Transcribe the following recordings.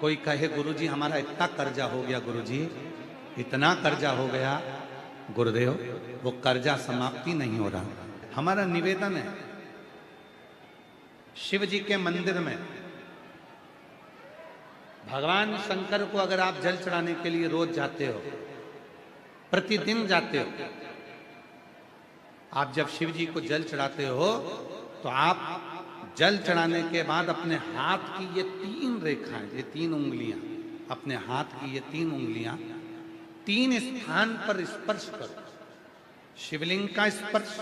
कोई कहे गुरुजी हमारा इतना कर्जा हो गया, गुरुजी इतना कर्जा हो गया, गुरुदेव वो कर्जा समाप्ति नहीं हो रहा। हमारा निवेदन है, शिव जी के मंदिर में भगवान शंकर को अगर आप जल चढ़ाने के लिए रोज जाते हो, प्रतिदिन जाते हो, आप जब शिव जी को जल चढ़ाते हो तो आप जल चढ़ाने के बाद अपने हाथ की ये 3 रेखाएं, ये 3 उंगलियां, अपने हाथ की ये 3 उंगलियां 3 स्थान पर स्पर्श करो। शिवलिंग का स्पर्श,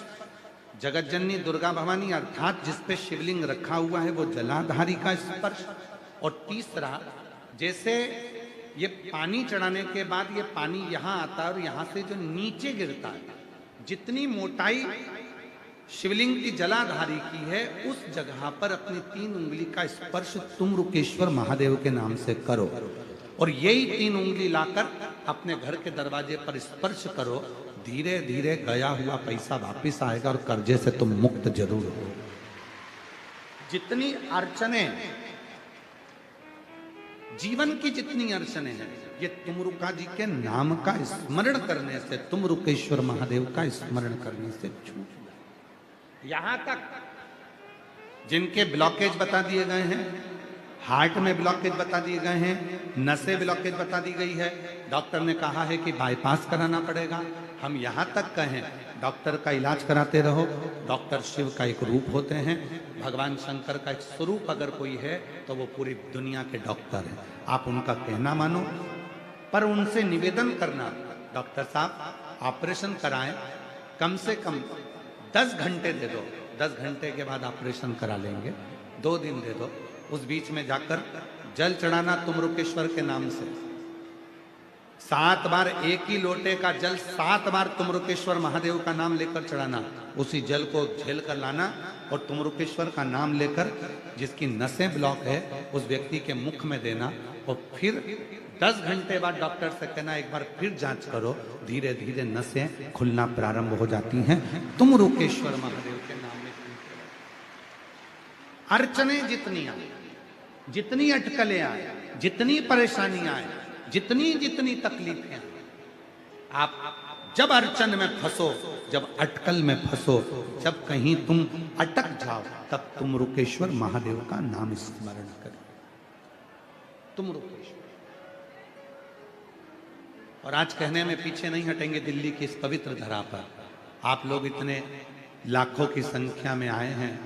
जगत जननी दुर्गा भवानी अर्थात जिस पे शिवलिंग रखा हुआ है वो जलाधारी का स्पर्श, और तीसरा जैसे ये पानी चढ़ाने के बाद ये पानी यहां आता है और यहां से जो नीचे गिरता है, जितनी मोटाई शिवलिंग की जलाधारी की है उस जगह पर अपनी 3 उंगली का स्पर्श तुम रुकेश्वर महादेव के नाम से करो, और यही 3 उंगली लाकर अपने घर के दरवाजे पर स्पर्श करो। धीरे धीरे गया हुआ पैसा वापिस आएगा और कर्जे से तुम मुक्त जरूर हो। जितनी अड़चने, जीवन की जितनी अड़चने हैं, ये तुमरुका जी के नाम का स्मरण करने से, तुम रुकेश्वर महादेव का स्मरण करने से छूट जाए। यहां तक जिनके ब्लॉकेज बता दिए गए हैं, हार्ट में ब्लॉकेज बता दिए गए हैं, नसें ब्लॉकेज बता दी गई है, डॉक्टर ने कहा है कि बाईपास कराना पड़ेगा। हम यहां तक कहें डॉक्टर का इलाज कराते रहो। डॉक्टर शिव का एक रूप होते हैं, भगवान शंकर का एक स्वरूप अगर कोई है तो वो पूरी दुनिया के डॉक्टर हैं। आप उनका कहना मानो, पर उनसे निवेदन करना, डॉक्टर साहब ऑपरेशन कराएं, कम से कम 10 घंटे दे दो, 10 घंटे के बाद ऑपरेशन करा लेंगे, 2 दिन दे दो। उस बीच में जाकर जल चढ़ाना तुम रुकेश्वर के नाम से, 7 बार एक ही लोटे का जल 7 बार तुम रुकेश्वर महादेव का नाम लेकर चढ़ाना, उसी जल को झेल कर लाना और तुम रुकेश्वर का नाम लेकर जिसकी नसें ब्लॉक है उस व्यक्ति के मुख में देना, और फिर 10 घंटे बाद डॉक्टर से कहना एक बार फिर जांच करो। धीरे धीरे नसें खुलना प्रारंभ हो जाती हैं तुम रुकेश्वर महादेव के नाम में। अड़चने जितनी आए, जितनी अटकलें आए, जितनी परेशानियां आए, जितनी जितनी तकलीफें, आप जब अड़चन में फंसो, जब अटकल में फंसो, जब कहीं तुम अटक जाओ, तब तुम रुकेश्वर महादेव का नाम स्मरण करें, तुम रुकेश्वर। और आज कहने में पीछे नहीं हटेंगे, दिल्ली की इस पवित्र धरा पर आप लोग इतने लाखों की संख्या में आए हैं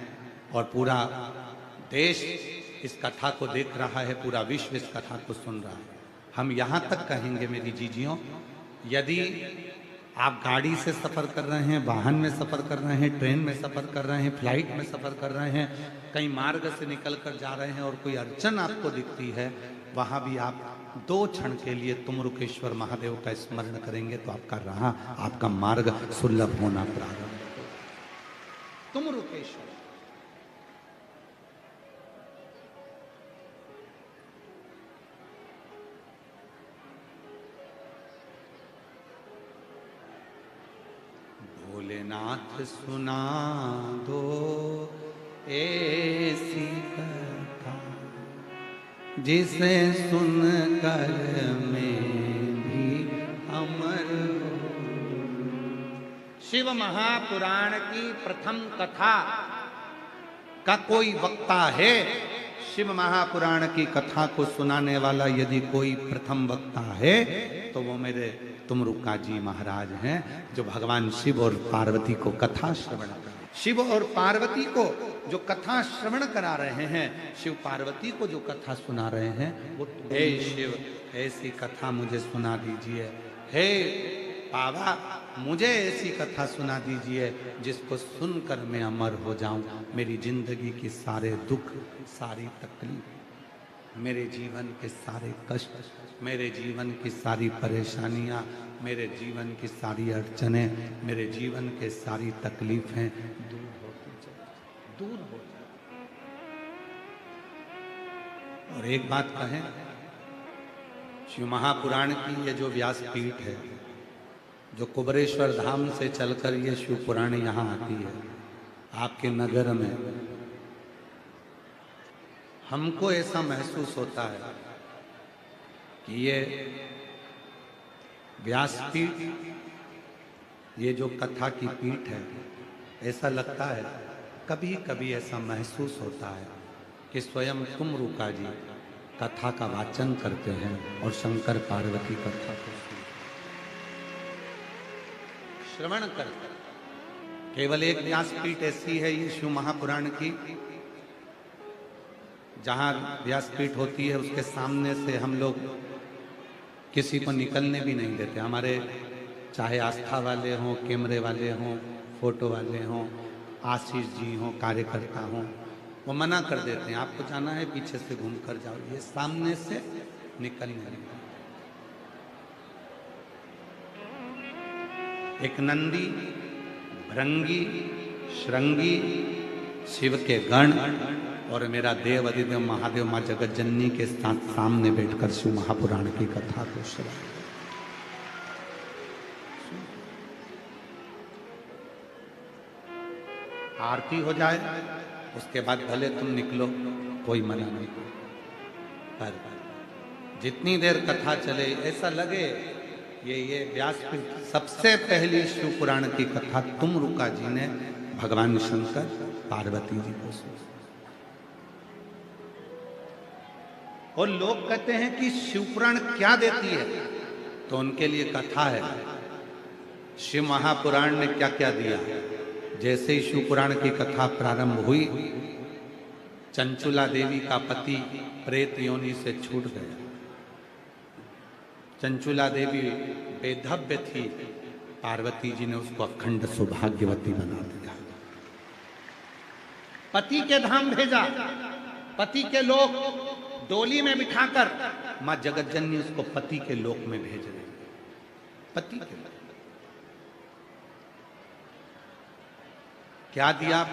और पूरा देश इस कथा को देख रहा है, पूरा विश्व इस कथा को सुन रहा है। हम यहाँ तक कहेंगे मेरी जीजियों, यदि आप गाड़ी से सफ़र कर रहे हैं, वाहन में सफ़र कर रहे हैं, ट्रेन में सफ़र कर रहे हैं, फ्लाइट में सफ़र कर रहे हैं, कहीं मार्ग से निकल कर जा रहे हैं और कोई अड़चन आपको दिखती है, वहाँ भी आप 2 क्षण के लिए तुम रुकेश्वर महादेव का स्मरण करेंगे तो आपका राह, आपका मार्ग सुलभ होना प्रारंभ। तुम रुकेश्वर, भोलेनाथ सुना दो ऐसी कथा जिसे सुनकर मैं भी अमर हो। शिव महापुराण की प्रथम कथा का कोई वक्ता है? शिव महापुराण की कथा को सुनाने वाला यदि कोई प्रथम वक्ता है तो वो मेरे तुमरुका जी महाराज हैं, जो भगवान शिव और पार्वती को कथा श्रवण कर, शिव और पार्वती को जो कथा श्रवण करा रहे हैं, शिव पार्वती को जो कथा सुना रहे हैं, वो हे शिव ऐसी कथा मुझे सुना दीजिए, हे बाबा मुझे ऐसी कथा सुना दीजिए जिसको सुनकर मैं अमर हो जाऊं, मेरी जिंदगी की सारे दुख, सारी तकलीफ, मेरे जीवन के सारे कष्ट, मेरे जीवन की सारी परेशानियां, मेरे जीवन की सारी अड़चनें, मेरे जीवन के सारी तकलीफें दूर होती जाए, दूर हो जाए। और एक बात कहें, शिव महापुराण की ये जो व्यासपीठ है, जो कुबरेश्वर धाम से चलकर ये शिव पुराण यहाँ आती है आपके नगर में, हमको ऐसा महसूस होता है कि ये व्यासपीठ, ये जो कथा की पीठ है, ऐसा लगता है, कभी कभी ऐसा महसूस होता है कि स्वयं कुमरुका जी कथा का वाचन करते हैं और शंकर पार्वती कथा को श्रवण करते हैं। केवल एक व्यासपीठ ऐसी है ये शिव महापुराण की, जहां व्यासपीठ होती है उसके सामने से हम लोग किसी को निकलने भी नहीं देते। हमारे चाहे आस्था वाले हों, कैमरे वाले हों, फोटो वाले हों, आशीष जी हों, कार्यकर्ता हों, वो मना कर देते हैं, आपको जाना है पीछे से घूम कर जाओ, ये सामने से निकलने नहीं। एक नंदी, भृंगी, श्रृंगी, शिव के गण और मेरा देव अधिदेव महादेव माँ जगत जननी के साथ सामने बैठकर शिव महापुराण की कथा को श्रवण। आरती हो जाए उसके बाद भले तुम निकलो, कोई मना नहीं, पर जितनी देर कथा चले ऐसा लगे ये व्यासपीठ सबसे पहली शिव पुराण की कथा तुमरुका जी ने भगवान शंकर पार्वती जी को सुनाई। और लोग कहते हैं कि शिव पुराण क्या देती है, तो उनके लिए कथा है शिव महापुराण ने क्या क्या दिया। जैसे ही शिव पुराण की कथा प्रारंभ हुई, चंचुला देवी का पति प्रेत योनि से छूट गया। चंचुला देवी बेधव्य थी, पार्वती जी ने उसको अखंड सौभाग्यवती बना दिया। पति के धाम भेजा, पति के लोक डोली में बिठाकर मां जगत जननी उसको पति के लोक में भेज रही। पति के लोक क्या दिया?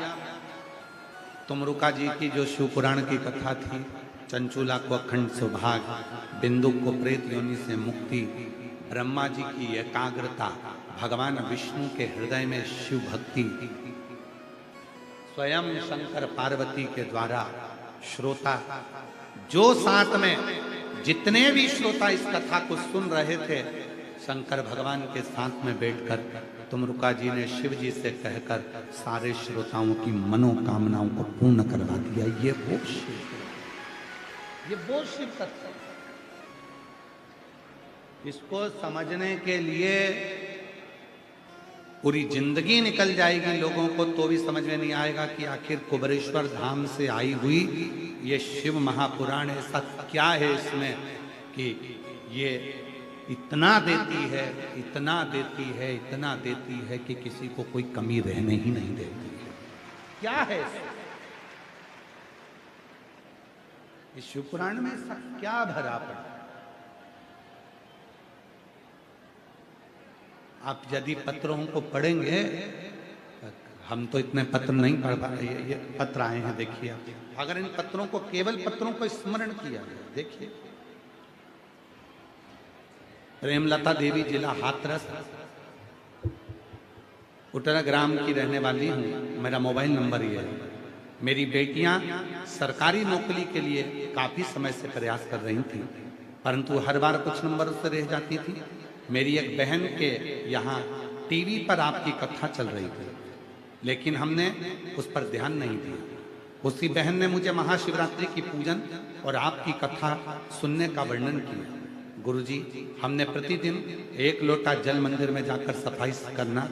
तुमरुका जी की जो शिव पुराण की कथा थी, चंचुला को अखंड सौभाग्य, बिंदु को प्रेत योनि से मुक्ति, ब्रह्मा जी की एकाग्रता, भगवान विष्णु के हृदय में शिव भक्ति, स्वयं शंकर पार्वती के द्वारा श्रोता, जो साथ में जितने भी श्रोता इस कथा को सुन रहे थे, शंकर भगवान के साथ में बैठकर तुमरुका जी ने शिव जी से कहकर सारे श्रोताओं की मनोकामनाओं को पूर्ण करवा दिया। ये वो शिव तत्व, इसको समझने के लिए पूरी जिंदगी निकल जाएगी लोगों को, तो भी समझ में नहीं आएगा कि आखिर कुबरेश्वर धाम से आई हुई ये शिव महापुराण ऐसा क्या है इसमें कि ये इतना देती है, इतना देती है, इतना देती है कि किसी को कोई कमी रहने ही नहीं देती है। क्या है इस शिव पुराण में ऐसा क्या भरा पड़ा? आप यदि पत्रों को पढ़ेंगे, हम तो इतने पत्र नहीं पढ़ पा रहे, ये पत्र आए हैं देखिए आप। अगर इन पत्रों को, केवल पत्रों को स्मरण किया गया, देखिए प्रेमलता देवी, जिला हाथरस, उटरा ग्राम की रहने वाली हूँ। मेरा मोबाइल नंबर ये है। मेरी बेटियां सरकारी नौकरी के लिए काफी समय से प्रयास कर रही थी, परंतु हर बार कुछ नंबर उससे रह जाती थी। मेरी एक बहन के यहाँ टीवी पर आपकी कथा चल रही थी, लेकिन हमने उस पर ध्यान नहीं दिया। उसी बहन ने मुझे महाशिवरात्रि की पूजन और आपकी कथा सुनने का वर्णन किया। गुरुजी, हमने प्रतिदिन 1 लोटा जल मंदिर में जाकर सफाई करना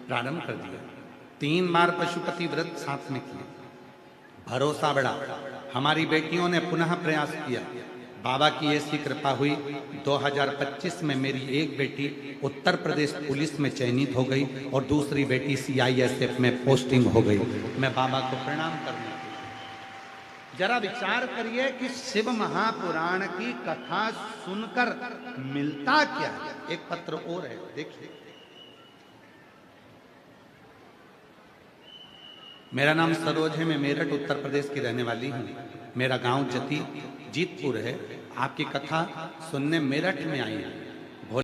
प्रारंभ कर दिया। 3 बार पशुपति व्रत साथ में किए। भरोसा बढ़ा, हमारी बेटियों ने पुनः प्रयास किया। बाबा की ऐसी कृपा हुई, 2025 में मेरी एक बेटी उत्तर प्रदेश पुलिस में चयनित हो गई और दूसरी बेटी CISF में पोस्टिंग हो गई। मैं बाबा को प्रणाम करना। जरा विचार करिए कि शिव महापुराण की कथा सुनकर मिलता क्या है। एक पत्र और है, देखिए। मेरा नाम सरोज है, मैं मेरठ उत्तर प्रदेश की रहने वाली हूँ। मेरा गांव जती जीतपुर है। आपकी कथा सुनने मेरठ में आई है।